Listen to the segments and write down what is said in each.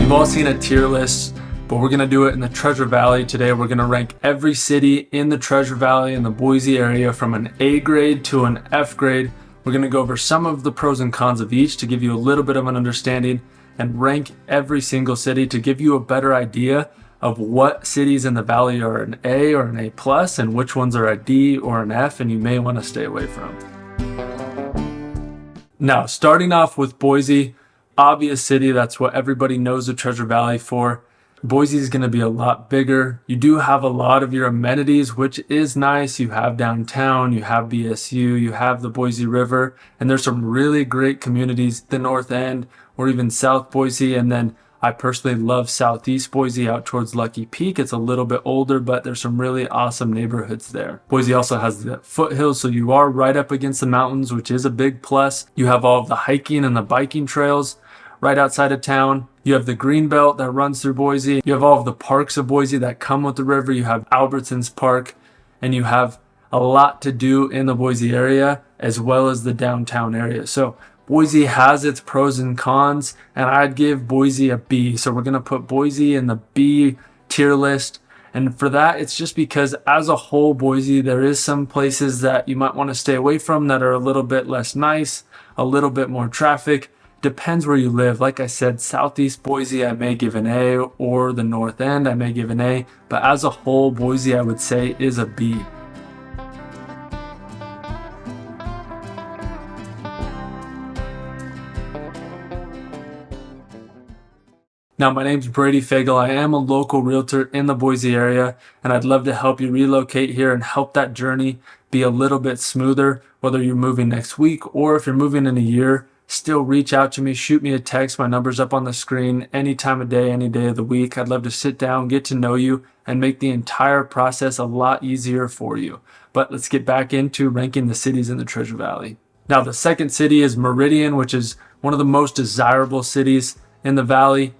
You've all seen a tier list, but we're going to do it in the Treasure Valley today. We're going to rank every city in the Treasure Valley in the Boise area from an A grade to an F grade. We're going to go over some of the pros and cons of each to give you a little bit of an understanding and rank every single city to give you a better idea of what cities in the valley are an A or an A plus and which ones are a D or an F and you may want to stay away from. Now, starting off with Boise, obvious city, that's what everybody knows the Treasure Valley for. Boise is going to be a lot bigger. You do have a lot of your amenities, which is nice. You have downtown, you have BSU, you have the Boise River, and there's some really great communities, the North End or even South Boise. And then I personally love Southeast Boise out towards Lucky Peak. It's a little bit older, but there's some really awesome neighborhoods there. Boise also has the foothills, so you are right up against the mountains, which is a big plus. You have all of the hiking and the biking trails right outside of town. You have the green belt that runs through Boise. You have all of the parks of Boise that come with the river. You have Albertsons Park, and you have a lot to do in the Boise area as well as the downtown area. So Boise has its pros and cons, and I'd give Boise a B. So we're going to put Boise in the B tier list. And for that, it's just because as a whole, Boise, there is some places that you might want to stay away from that are a little bit less nice, a little bit more traffic. Depends where you live. Like I said, Southeast Boise, I may give an A, or the North End, I may give an A. But as a whole, Boise, I would say, is a B. Now, my name's Brady Fagel. I am a local realtor in the Boise area, and I'd love to help you relocate here and help that journey be a little bit smoother, whether you're moving next week or if you're moving in a year. Still reach out to me, shoot me a text. My number's up on the screen any time of day, any day of the week. I'd love to sit down, get to know you, and make the entire process a lot easier for you. But let's get back into ranking the cities in the Treasure Valley. Now, the second city is Meridian, which is one of the most desirable cities in the valley.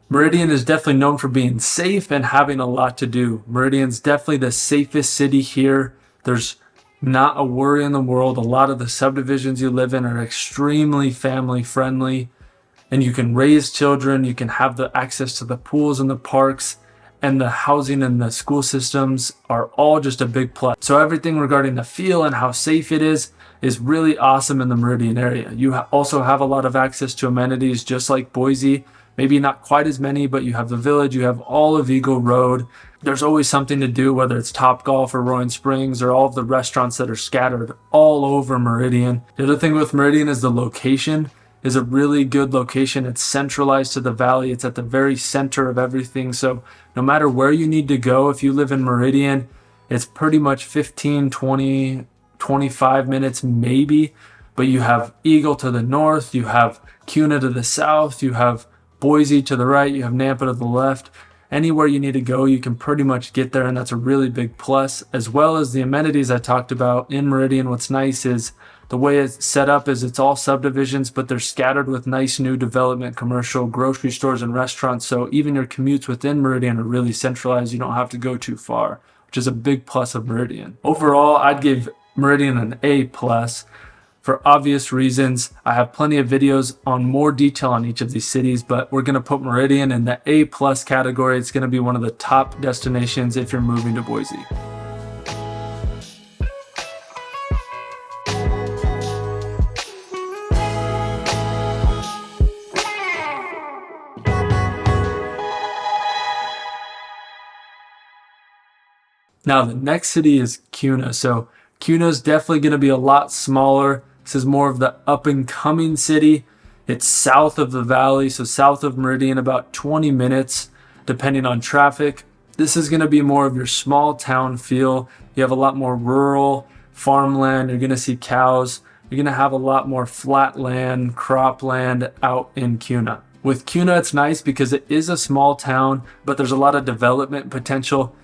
Meridian is definitely known for being safe and having a lot to do. Meridian's definitely the safest city here. There's not a worry in the world. A lot of the subdivisions you live in are extremely family friendly, and you can raise children. You can have the access to the pools and the parks, and the housing and the school systems are all just a big plus. So everything regarding the feel and how safe it is really awesome in the Meridian area. You also have a lot of access to amenities just like Boise. Maybe not quite as many, but you have the village, you have all of Eagle Road. There's always something to do, whether it's Topgolf or Roaring Springs or all of the restaurants that are scattered all over Meridian. The other thing with Meridian is the location is a really good location. It's centralized to the valley. It's at the very center of everything. So no matter where you need to go, if you live in Meridian, it's pretty much 15, 20, 25 minutes maybe. But you have Eagle to the north, you have Kuna to the south, you have Boise to the right, you have Nampa to the left. Anywhere you need to go, you can pretty much get there, and that's a really big plus, as well as the amenities I talked about in Meridian. What's nice is the way it's set up is it's all subdivisions, but they're scattered with nice new development, commercial, grocery stores, and restaurants. So even your commutes within Meridian are really centralized. You don't have to go too far, which is a big plus of Meridian. Overall, I'd give Meridian an A plus. For obvious reasons, I have plenty of videos on more detail on each of these cities, but we're going to put Meridian in the A plus category. It's going to be one of the top destinations if you're moving to Boise. Now, the next city is Kuna. So Kuna is definitely going to be a lot smaller. This is more of the up-and-coming city. It's south of the valley, so south of Meridian, about 20 minutes, depending on traffic. This is going to be more of your small town feel. You have a lot more rural farmland. You're going to see cows. You're going to have a lot more flat land, cropland out in Kuna. With Kuna, it's nice because it is a small town, but there's a lot of development potential.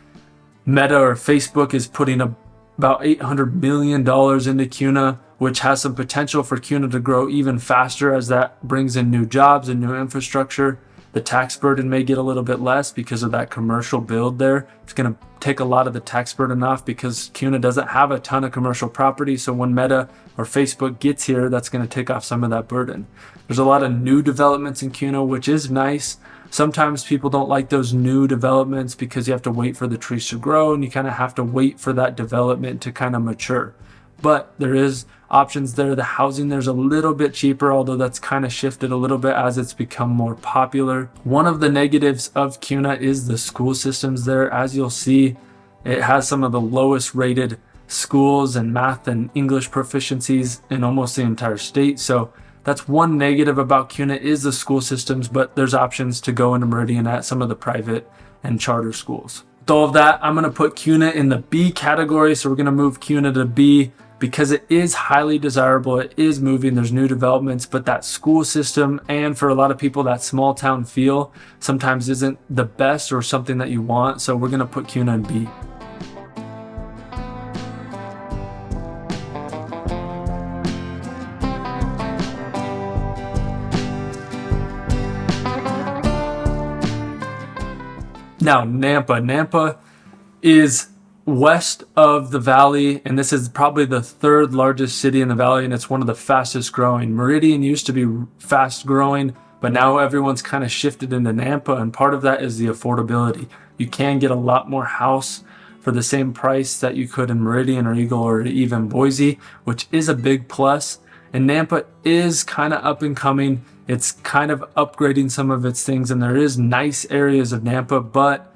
Meta or Facebook is putting about $800 million into Kuna, which has some potential for Kuna to grow even faster as that brings in new jobs and new infrastructure. The tax burden may get a little bit less because of that commercial build there. It's going to take a lot of the tax burden off because Kuna doesn't have a ton of commercial property. So when Meta or Facebook gets here, that's going to take off some of that burden. There's a lot of new developments in Kuna, which is nice. Sometimes people don't like those new developments because you have to wait for the trees to grow and you kind of have to wait for that development to kind of mature. But there is options there. The housing there's a little bit cheaper, although that's kind of shifted a little bit as it's become more popular. One of the negatives of Kuna is the school systems there. As you'll see, it has some of the lowest rated schools and math and English proficiencies in almost the entire state. So that's one negative about Kuna is the school systems, but there's options to go into Meridian at some of the private and charter schools. With all of that, I'm going to put Kuna in the B category. So we're going to move Kuna to B because it is highly desirable. It is moving. There's new developments, but that school system and for a lot of people, that small town feel sometimes isn't the best or something that you want. So we're going to put Kuna in B. Now, Nampa. Nampa is west of the valley, and this is probably the third largest city in the valley, and it's one of the fastest growing. Meridian used to be fast growing, but now everyone's kind of shifted into Nampa, and part of that is the affordability. You can get a lot more house for the same price that you could in Meridian or Eagle or even Boise, which is a big plus. And Nampa is kind of up and coming. It's kind of upgrading some of its things, and there is nice areas of Nampa, but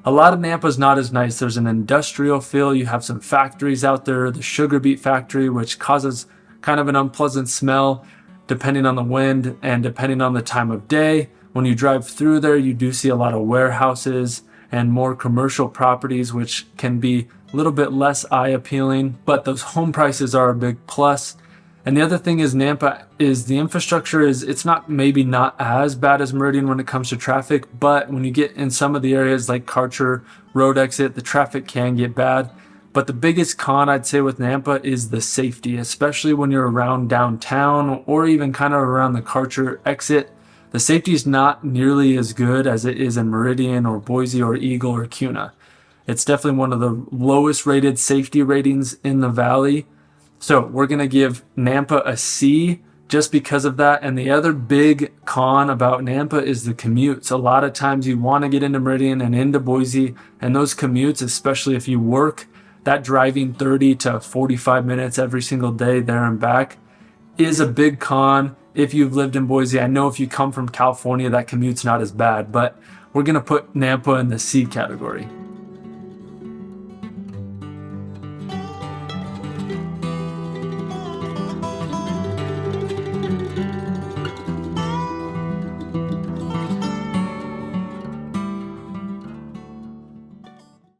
a lot of Nampa is not as nice. There's an industrial feel. You have some factories out there, the sugar beet factory, which causes kind of an unpleasant smell depending on the wind and depending on the time of day. When you drive through there, you do see a lot of warehouses and more commercial properties, which can be a little bit less eye appealing, but those home prices are a big plus. And the other thing is Nampa is the infrastructure it's maybe not as bad as Meridian when it comes to traffic, but when you get in some of the areas like Karcher Road Exit, the traffic can get bad. But the biggest con I'd say with Nampa is the safety, especially when you're around downtown or even kind of around the Karcher exit. The safety is not nearly as good as it is in Meridian or Boise or Eagle or Kuna. It's definitely one of the lowest rated safety ratings in the valley. So we're going to give Nampa a C just because of that. And the other big con about Nampa is the commutes. A lot of times you want to get into Meridian and into Boise, and those commutes, especially if you work, that driving 30 to 45 minutes every single day there and back is a big con. If you've lived in Boise, I know if you come from California, that commute's not as bad, but we're going to put Nampa in the C category.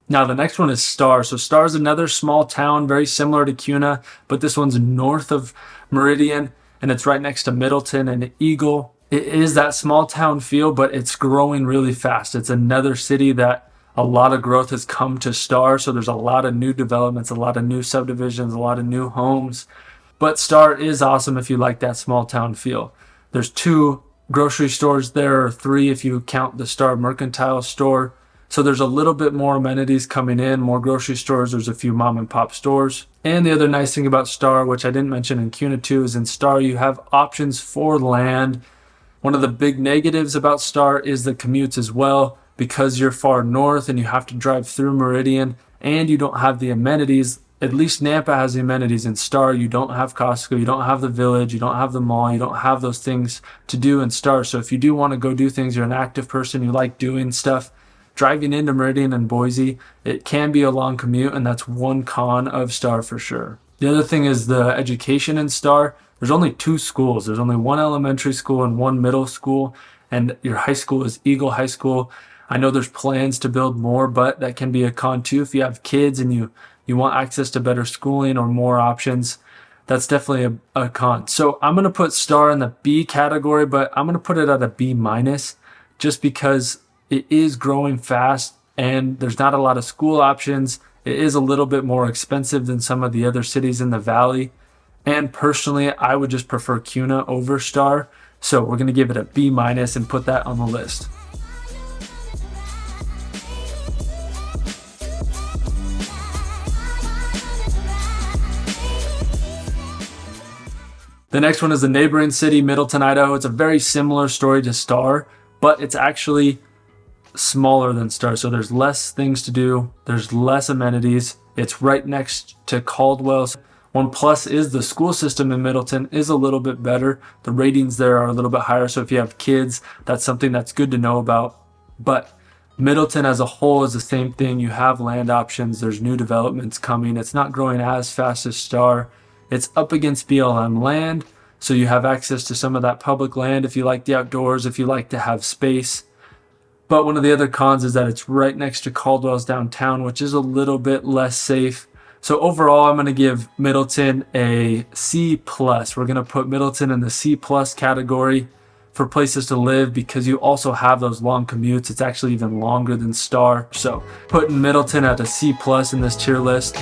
Now the next one is Star. So Star is another small town, very similar to Kuna, but this one's north of Meridian, and it's right next to Middleton and Eagle. It is that small town feel, but it's growing really fast. It's another city that a lot of growth has come to Star. So there's a lot of new developments, a lot of new subdivisions, a lot of new homes. But Star is awesome if you like that small town feel. There's 2 grocery stores there, or 3 if you count the Star Mercantile store. So there's a little bit more amenities coming in, more grocery stores. There's a few mom and pop stores. And the other nice thing about Star, which I didn't mention in Kuna too, is in Star you have options for land. One of the big negatives about Star is the commutes as well, because you're far north and you have to drive through Meridian and you don't have the amenities. At least Nampa has the amenities. In Star, you don't have Costco, you don't have the village, you don't have the mall, you don't have those things to do in Star. So if you do want to go do things, you're an active person, you like doing stuff, driving into Meridian and Boise, it can be a long commute, and that's one con of Star for sure. The other thing is the education in Star. There's only 2 schools. There's only 1 elementary school and 1 middle school, and your high school is Eagle High School. I know there's plans to build more, but that can be a con too. If you have kids and you want access to better schooling or more options, that's definitely a con. So I'm going to put Star in the B category, but I'm going to put it at a B minus just because it is growing fast and there's not a lot of school options. It is a little bit more expensive than some of the other cities in the valley. And personally, I would just prefer Kuna over Star So we're going to give it a B- and put that on the list. The next one is the neighboring city, Middleton, Idaho. It's a very similar story to Star, but it's actually smaller than Star. So there's less things to do. There's less amenities. It's right next to Caldwell. One plus is the school system in Middleton is a little bit better. The ratings there are a little bit higher. So if you have kids, that's something that's good to know about. But Middleton as a whole is the same thing. You have land options. There's new developments coming. It's not growing as fast as Star. It's up against BLM land, so you have access to some of that public land if you like the outdoors, if you like to have space. But one of the other cons is that it's right next to Caldwell's downtown, which is a little bit less safe. So overall, I'm going to give Middleton a C+. We're going to put Middleton in the C+ category for places to live because you also have those long commutes. It's actually even longer than Star. So putting Middleton at a C+ in this tier list.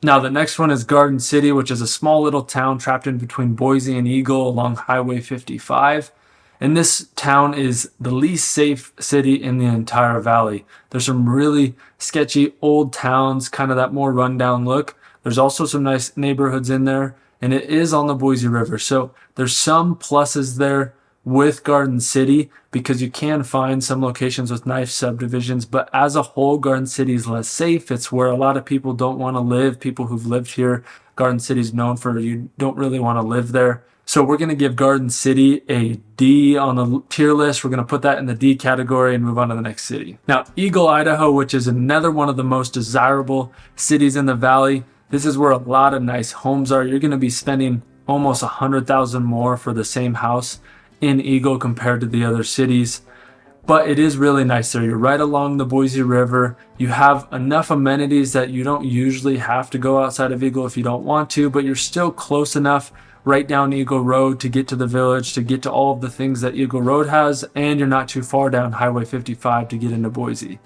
Now the next one is Garden City, which is a small little town trapped in between Boise and Eagle along Highway 55. And this town is the least safe city in the entire valley. There's some really sketchy old towns, kind of that more rundown look. There's also some nice neighborhoods in there, and it is on the Boise River. So there's some pluses there with Garden City because you can find some locations with nice subdivisions, but as a whole, Garden City is less safe. It's where a lot of people don't want to live. People who've lived here, Garden City is known for, you don't really want to live there. So we're going to give Garden City a D on the tier list. We're going to put that in the D category and move on to the next city. Now, Eagle, Idaho, which is another one of the most desirable cities in the valley. This is where a lot of nice homes are. You're going to be spending almost $100,000 more for the same house in Eagle compared to the other cities, but it is really nice there. You're right along the Boise River. You have enough amenities that you don't usually have to go outside of Eagle if you don't want to, but you're still close enough right down Eagle Road to get to the village, to get to all of the things that Eagle Road has, and you're not too far down Highway 55 to get into Boise.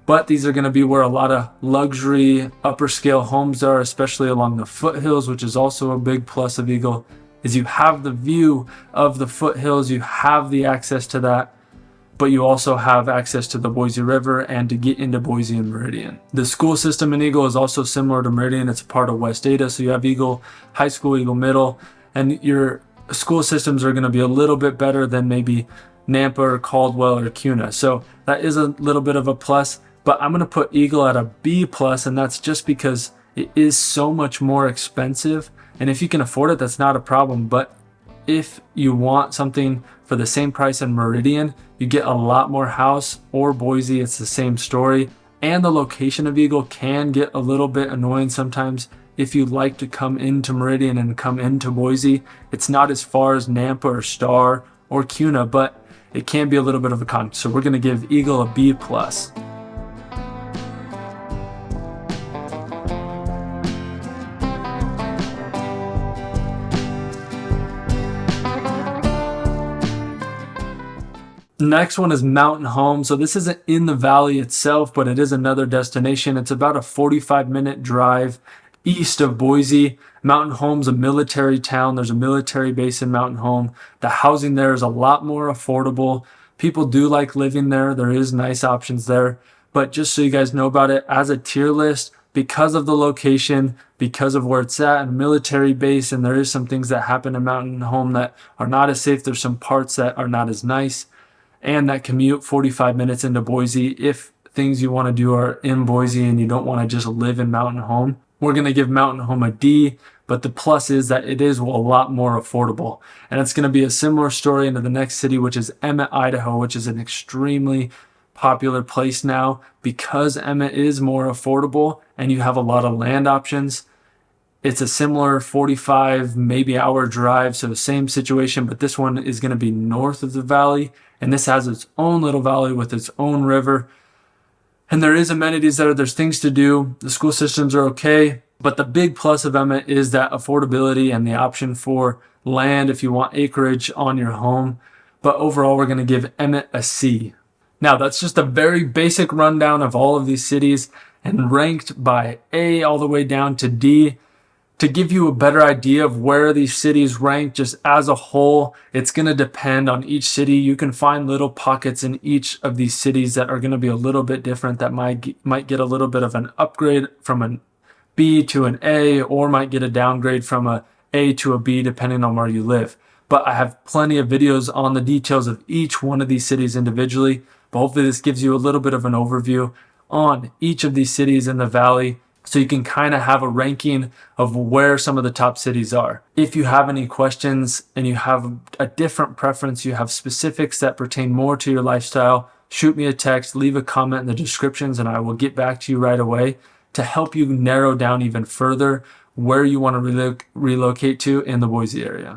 But these are going to be where a lot of luxury upper scale homes are, especially along the foothills, which is also a big plus of Eagle. Is you have the view of the foothills, you have the access to that, but you also have access to the Boise River and to get into Boise and Meridian. The school system in Eagle is also similar to Meridian. It's a part of West Ada, so you have Eagle High School, Eagle Middle, and your school systems are going to be a little bit better than maybe Nampa or Caldwell or Kuna. So that is a little bit of a plus, but I'm going to put Eagle at a B+, and that's just because it is so much more expensive. And if you can afford it, that's not a problem. But if you want something for the same price in Meridian, you get a lot more house, or Boise, it's the same story. And the location of Eagle can get a little bit annoying sometimes if you like to come into Meridian and come into Boise. It's not as far as Nampa or Star or Kuna, but it can be a little bit of a con. So we're going to give Eagle a B+. Next one is Mountain Home. So this isn't in the valley itself, but it is another destination. It's about a 45-minute drive east of Boise. Mountain Home's a military town. There's a military base in Mountain Home. The housing there is a lot more affordable. People do like living there. There is nice options there. But just so you guys know about it, as a tier list, because of the location, because of where it's at, and military base, and there is some things that happen in Mountain Home that are not as safe. There's some parts that are not as nice. And that commute 45 minutes into Boise, if things you want to do are in Boise and you don't want to just live in Mountain Home, we're going to give Mountain Home a D, but the plus is that it is a lot more affordable. And it's going to be a similar story into the next city, which is Emmett, Idaho, which is an extremely popular place now because Emmett is more affordable and you have a lot of land options. It's a similar 45, maybe hour drive, so same situation, but this one is going to be north of the valley, and this has its own little valley with its own river. And there is amenities there, there's things to do, the school systems are okay, but the big plus of Emmett is that affordability and the option for land if you want acreage on your home. But overall, we're going to give Emmett a C. Now, that's just a very basic rundown of all of these cities and ranked by A all the way down to D. To give you a better idea of where these cities rank just as a whole, it's going to depend on each city. You can find little pockets in each of these cities that are going to be a little bit different, that might get a little bit of an upgrade from an B to an A, or might get a downgrade from a A to a B depending on where you live. But I have plenty of videos on the details of each one of these cities individually. But hopefully this gives you a little bit of an overview on each of these cities in the valley, so you can kind of have a ranking of where some of the top cities are. If you have any questions and you have a different preference, you have specifics that pertain more to your lifestyle, shoot me a text, leave a comment in the descriptions, and I will get back to you right away to help you narrow down even further where you want to relocate to in the Boise area.